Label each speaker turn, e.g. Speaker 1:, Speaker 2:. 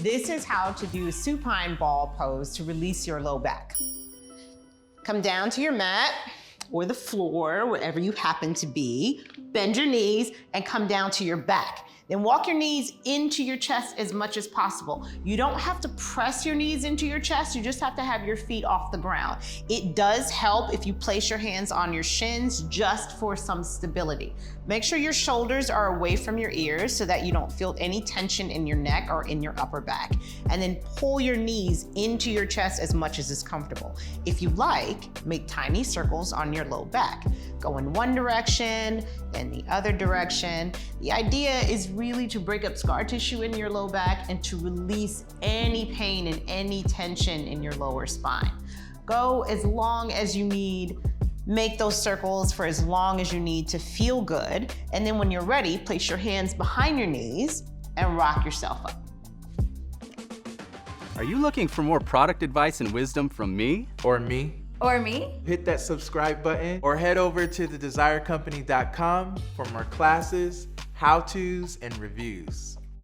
Speaker 1: This is how to do a supine ball pose to release your low back. Come down to your mat or the floor, wherever you happen to be. Bend your knees and come down to your back. Then walk your knees into your chest as much as possible. You don't have to press your knees into your chest, you just have to have your feet off the ground. It does help if you place your hands on your shins just for some stability. Make sure your shoulders are away from your ears so that you don't feel any tension in your neck or in your upper back. And then pull your knees into your chest as much as is comfortable. If you like, make tiny circles on your low back. Go in one direction, then the other direction. The idea is really to break up scar tissue in your low back and to release any pain and any tension in your lower spine. Go as long as you need. Make those circles for as long as you need to feel good. And then when you're ready, place your hands behind your knees and rock yourself up.
Speaker 2: Are you looking for more product advice and wisdom from me?
Speaker 3: Or me?
Speaker 4: Or me?
Speaker 3: Hit that subscribe button or head over to thedesirecompany.com for more classes, how-tos, and reviews.